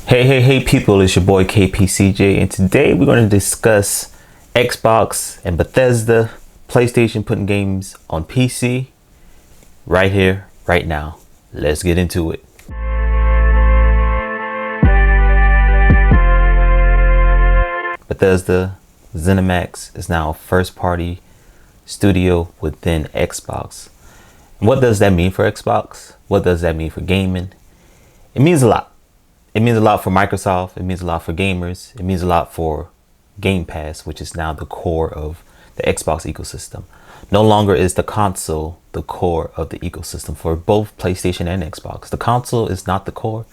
Hey people, it's your boy KPCJ, and today we're going to discuss Xbox and Bethesda, PlayStation putting games on PC right here, right now. Let's get into it. Bethesda ZeniMax is now a first-party studio within Xbox. What does that mean for Xbox? What does that mean for gaming? It means a lot. It means a lot for Microsoft. It means a lot for gamers. It means a lot for Game Pass, which is now the core of the Xbox ecosystem. No longer is the console the core of the ecosystem for both PlayStation and Xbox. The console is not the core,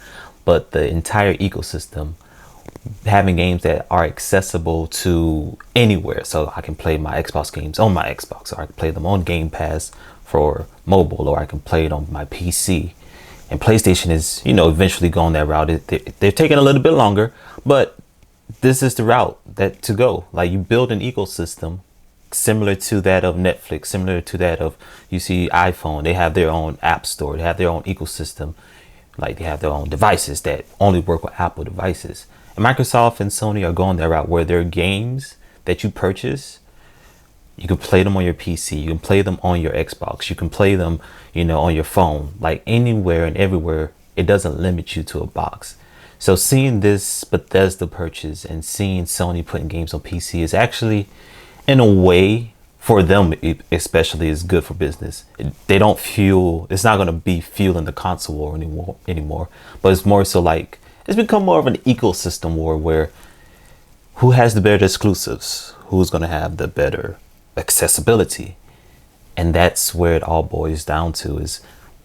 but the entire ecosystem, having games that are accessible to anywhere. So I can play my Xbox games on my Xbox, or I can play them on Game Pass for mobile, or I can play it on my PC. And PlayStation is, eventually going that route. They're taking a little bit longer, but this is the route to go. Like, you build an ecosystem similar to that of Netflix, similar to that of, you see iPhone. They have their own app store. They have their own ecosystem. Like, they have their own devices that only work with Apple devices. And Microsoft and Sony are going that route where their games that you purchase, you can play them on your PC, you can play them on your Xbox, you can play them, on your phone, like anywhere and everywhere. It doesn't limit you to a box. So seeing this Bethesda purchase and seeing Sony putting games on PC is actually, in a way, for them especially, is good for business. They don't it's not going to be fueling the console war anymore, but it's more so like, it's become more of an ecosystem war where who has the better exclusives, who's going to have the better accessibility. And that's where it all boils down to, is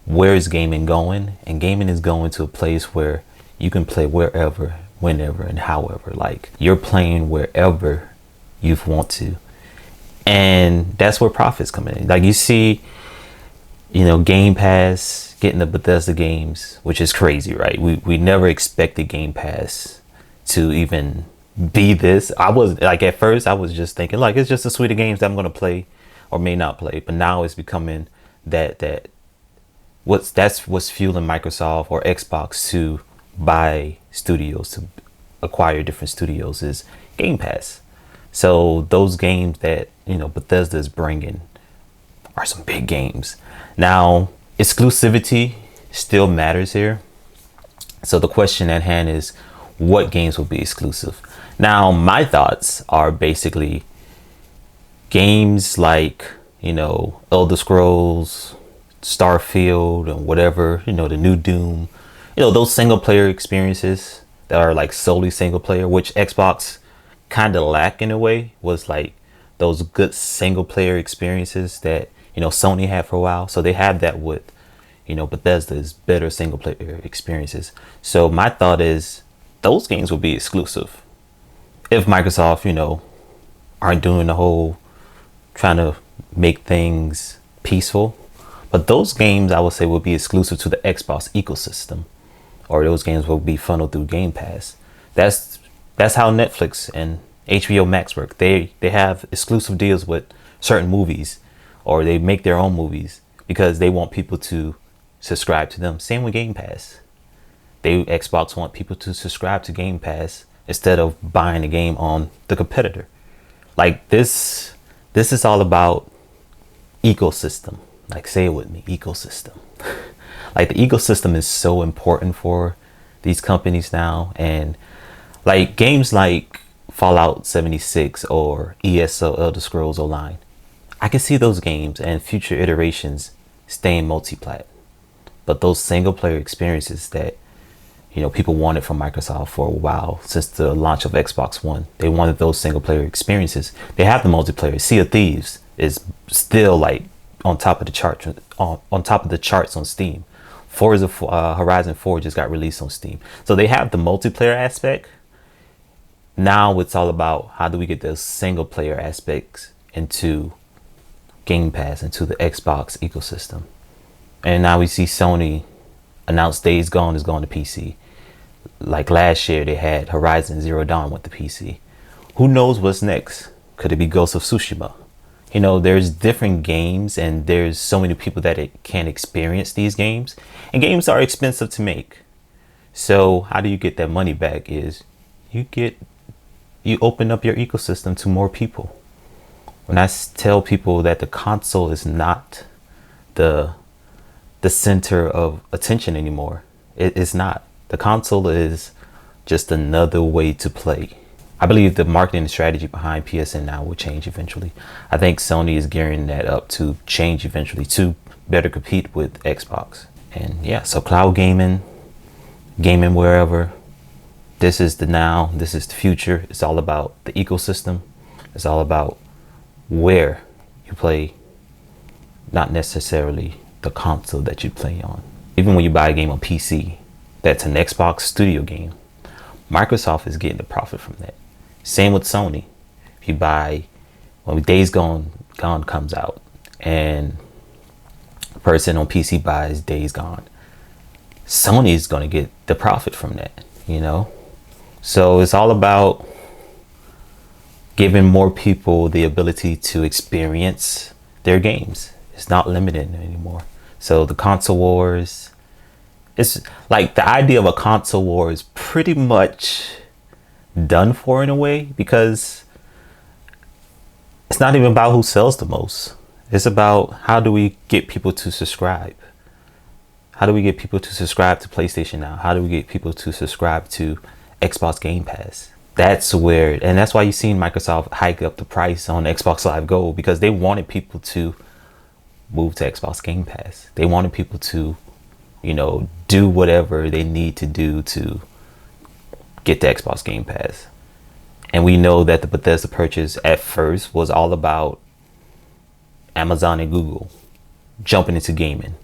where is gaming going? And gaming is going to a place where you can play wherever, whenever, and however. Like, you're playing wherever you want to. And that's where profits come in. Like, you see, Game Pass getting the Bethesda games, which is crazy, right? We never expected Game Pass to even be this. I was like, at first I was just thinking like, it's just a suite of games that I'm going to play or may not play. But now it's becoming that's what's fueling Microsoft or Xbox to buy studios, to acquire different studios, is Game Pass. So those games that, Bethesda is bringing are some big games. Now, exclusivity still matters here. So the question at hand is, what games will be exclusive? Now, my thoughts are basically games like, Elder Scrolls, Starfield, and whatever, the new Doom, those single player experiences that are like solely single player, which Xbox kind of lack in a way, was like those good single player experiences that, Sony had for a while. So they have that with, Bethesda's better single player experiences. So my thought is those games will be exclusive. If Microsoft, aren't doing the whole trying to make things peaceful. But those games, I would say, will be exclusive to the Xbox ecosystem, or those games will be funneled through Game Pass. That's how Netflix and HBO Max work. They have exclusive deals with certain movies, or they make their own movies because they want people to subscribe to them. Same with Game Pass. Xbox want people to subscribe to Game Pass instead of buying a game on the competitor. Like, this is all about ecosystem. Like, say it with me, ecosystem. Like, the ecosystem is so important for these companies now. And like games like Fallout 76 or ESO, Elder Scrolls Online, I can see those games and future iterations staying multi-plat. But those single player experiences that people wanted from Microsoft for a while, since the launch of Xbox One. They wanted those single player experiences. They have the multiplayer. Sea of Thieves is still like on top of the chart, on top of the charts on Steam. Horizon 4 just got released on Steam. So they have the multiplayer aspect. Now it's all about, how do we get those single player aspects into Game Pass, into the Xbox ecosystem. And now we see Sony announce Days Gone is going to PC. Like last year, they had Horizon Zero Dawn with the PC. Who knows what's next? Could it be Ghost of Tsushima? There's different games, and there's so many people that can experience these games. And games are expensive to make. So how do you get that money back? Is you open up your ecosystem to more people. When I tell people that the console is not the center of attention anymore, it's not. The console is just another way to play. I believe the marketing strategy behind PSN now will change eventually. I think Sony is gearing that up to change eventually to better compete with Xbox. And yeah, so cloud gaming wherever. This is the now, this is the future. It's all about the ecosystem. It's all about where you play, not necessarily the console that you play on. Even when you buy a game on PC, that's an Xbox studio game, Microsoft is getting the profit from that. Same with Sony. If you buy, when Days Gone comes out and a person on PC buys Days Gone, Sony is going to get the profit from that, you know? So it's all about giving more people the ability to experience their games. It's not limited anymore. So the console wars, it's like the idea of a console war is pretty much done for in a way, because it's not even about who sells the most. It's about how do we get people to subscribe? How do we get people to subscribe to PlayStation Now? How do we get people to subscribe to Xbox Game Pass? That's where, and that's why you've seen Microsoft hike up the price on Xbox Live Gold, because they wanted people to move to Xbox Game Pass. They wanted people to, you know, do whatever they need to do to get the Xbox Game Pass. And we know that the Bethesda purchase at first was all about Amazon and Google jumping into gaming.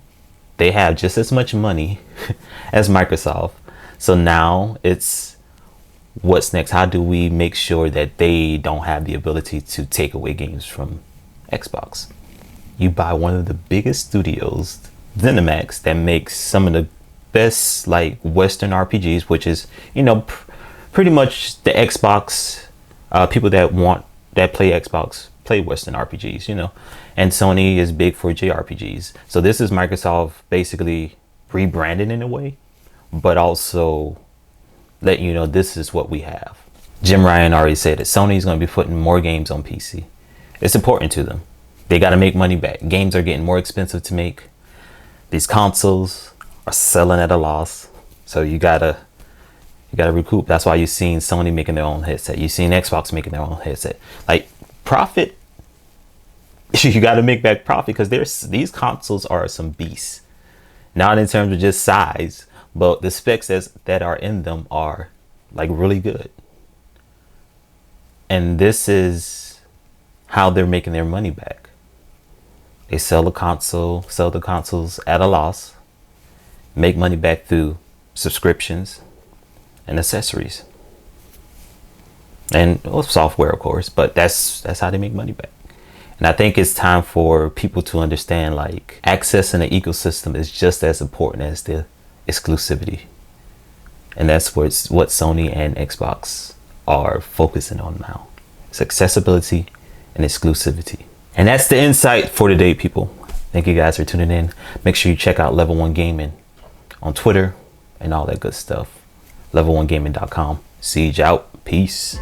They have just as much money as Microsoft. So now it's what's next? How do we make sure that they don't have the ability to take away games from Xbox? You buy one of the biggest studios, ZeniMax, that makes some of the best like Western RPGs, which is, you know, pretty much the Xbox people that play Xbox play Western RPGs, you know, and Sony is big for JRPGs. So this is Microsoft basically rebranded in a way, but also let you know this is what we have. Jim Ryan already said that Sony is going to be putting more games on PC. It's important to them. They got to make money back. Games are getting more expensive to make. These consoles are selling at a loss, so you gotta recoup. That's why you've seen Sony making their own headset. You've seen Xbox making their own headset. Like profit, you got to make back profit, because these consoles are some beasts. Not in terms of just size, but the specs that are in them are like really good. And this is how they're making their money back. They sell the consoles at a loss, make money back through subscriptions and accessories and software, of course, but that's how they make money back. And I think it's time for people to understand, like, access in the ecosystem is just as important as the exclusivity. And that's what Sony and Xbox are focusing on now. It's accessibility and exclusivity. And that's the insight for today, people. Thank you guys for tuning in. Make sure you check out Level 1 Gaming on Twitter and all that good stuff. Level1gaming.com. CeeJ out. Peace.